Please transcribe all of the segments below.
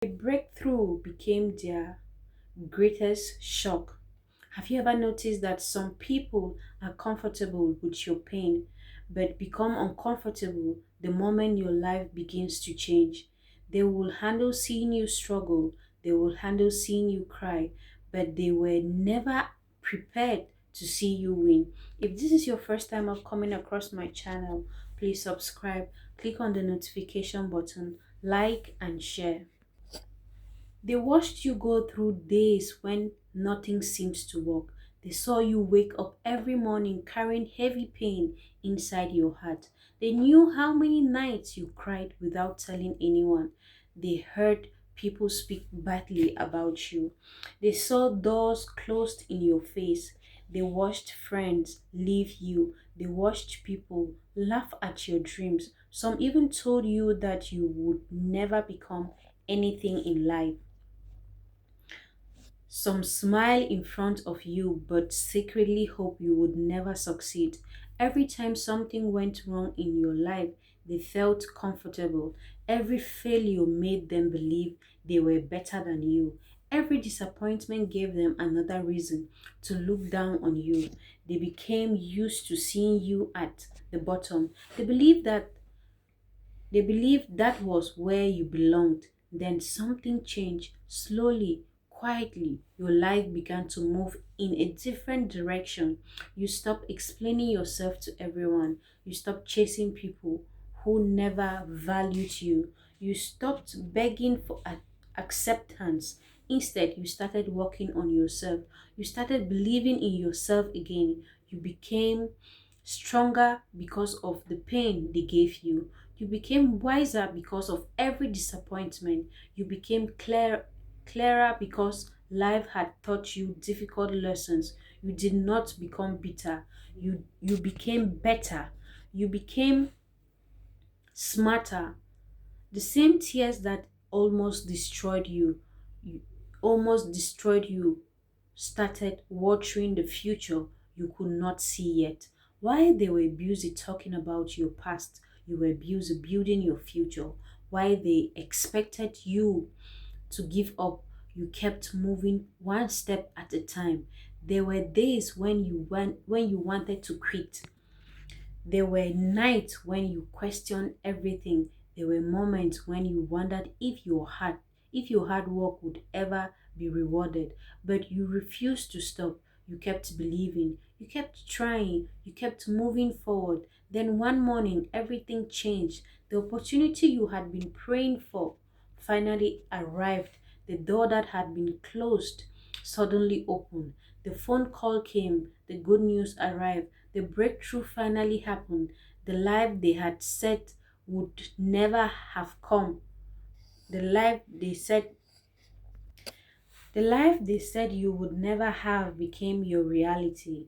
A breakthrough became their greatest shock. Have you ever noticed that some people are comfortable with your pain but become uncomfortable the moment your life begins to change? They will handle seeing you struggle, they will handle seeing you cry, but they were never prepared to see you win. If this is your first time of coming across my channel, please subscribe, click on the notification button, like, and share. They watched you go through days when nothing seems to work. They saw you wake up every morning carrying heavy pain inside your heart. They knew how many nights you cried without telling anyone. They heard people speak badly about you. They saw doors closed in your face. They watched friends leave you. They watched people laugh at your dreams. Some even told you that you would never become anything in life. Some smile in front of you but secretly hope you would never succeed. Every time something went wrong in your life, they felt comfortable. Every failure made them believe they were better than you. Every disappointment gave them another reason to look down on you. They became used to seeing you at the bottom. They believed that was where you belonged. Then something changed slowly, quietly. Your life began to move in a different direction. You stopped explaining yourself to everyone. You stopped chasing people who never valued you. You stopped begging for acceptance. Instead, you started working on yourself. You started believing in yourself again. You became stronger because of the pain they gave you. You became wiser because of every disappointment. You became clearer because life had taught you difficult lessons. You did not become bitter. You became better. You became smarter. The same tears that you almost destroyed you, started watering the future you could not see yet. While they were busy talking about your past, you were busy building your future. While they expected you to give up, you kept moving one step at a time. There were days when you wanted to quit. There were nights when you questioned everything. There were moments when you wondered if your hard work would ever be rewarded. But you refused to stop. You kept believing. You kept trying. You kept moving forward. Then one morning, everything changed. The opportunity you had been praying for finally arrived. The door that had been closed suddenly opened. The phone call came. The good news arrived. The breakthrough finally happened. The life they had said would never have come. The life they said the life they said you would never have became your reality.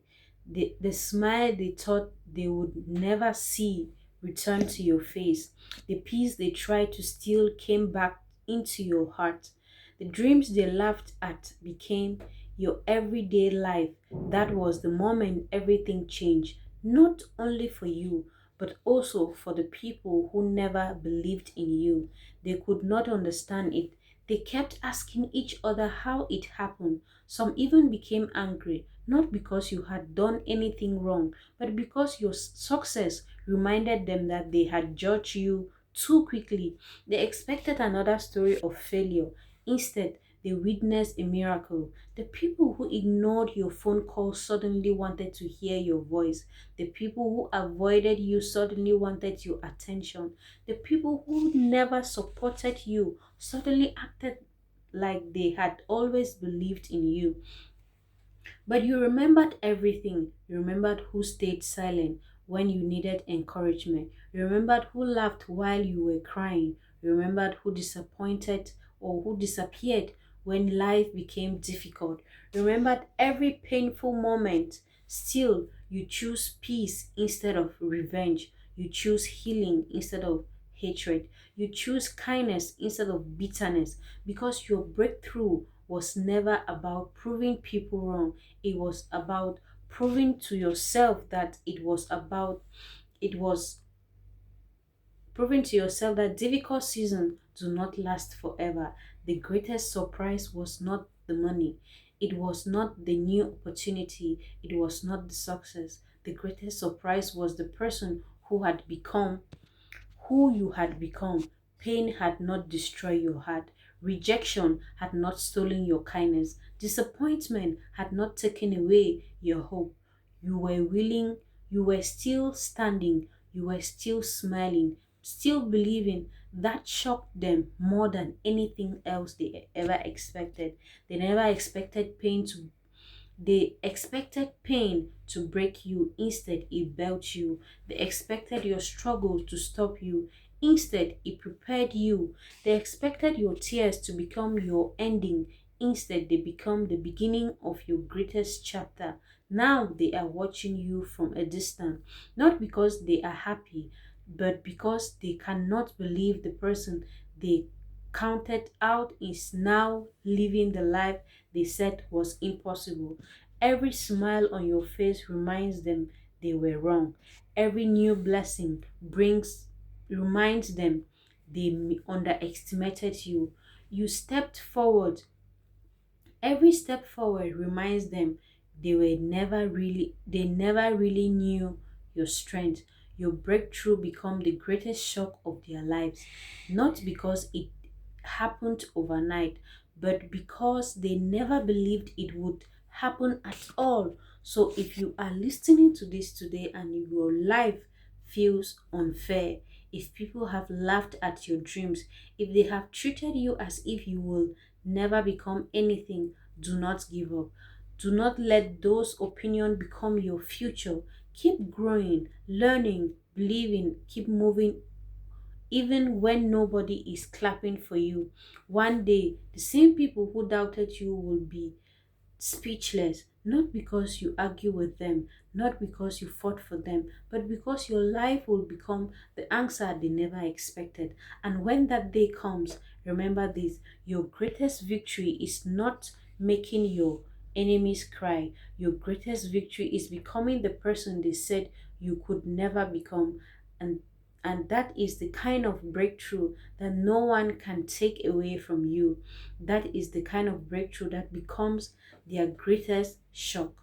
The smile they thought they would never see returned to your face. The peace they tried to steal came back into your heart. The dreams they laughed at became your everyday life. That was the moment everything changed, not only for you, but also for the people who never believed in you. They could not understand it. They kept asking each other how it happened. Some even became angry, not because you had done anything wrong, but because your success reminded them that they had judged you too quickly. They expected another story of failure. Instead, they witnessed a miracle. The people who ignored your phone calls suddenly wanted to hear your voice. The people who avoided you suddenly wanted your attention. The people who never supported you suddenly acted like they had always believed in you. But you remembered everything. You remembered who stayed silent when you needed encouragement. You remembered who laughed while you were crying. You remembered who disappointed or who disappeared when life became difficult. You remembered every painful moment. Still, you choose peace instead of revenge. You choose healing instead of hatred. You choose kindness instead of bitterness because your breakthrough was never about proving people wrong. It was about proving to yourself that it was proving to yourself that difficult seasons do not last forever. The greatest surprise was not the money, it was not the new opportunity, it was not the success. The greatest surprise was the person who you had become. Pain had not destroyed your heart. Rejection had not stolen your kindness. Disappointment had not taken away your hope. You were willing, you were still standing, you were still smiling, still believing. That shocked them more than anything else they ever expected. They never expected pain to They expected pain to break you, instead, it built you. They expected your struggle to stop you, instead, it prepared you. They expected your tears to become your ending, instead, they become the beginning of your greatest chapter. Now they are watching you from a distance, not because they are happy, but because they cannot believe the person they counted out is now living the life they said was impossible. Every smile on your face reminds them they were wrong. Every new blessing brings reminds them they underestimated you. You stepped forward. Every step forward reminds them they never really knew your strength. Your breakthrough become the greatest shock of their lives, not because it happened overnight, but because they never believed it would happen at all. So if you are listening to this today and your life feels unfair, if people have laughed at your dreams, if they have treated you as if you will never become anything, do not give up. Do not let those opinions become your future. Keep growing, learning, believing, keep moving even when nobody is clapping for you. One day, the same people who doubted you will be speechless, not because you argue with them, not because you fought for them, but because your life will become the answer they never expected. And when that day comes, remember this: your greatest victory is not making your enemies cry, your greatest victory is becoming the person they said you could never become. And that is the kind of breakthrough that no one can take away from you. That is the kind of breakthrough that becomes their greatest shock.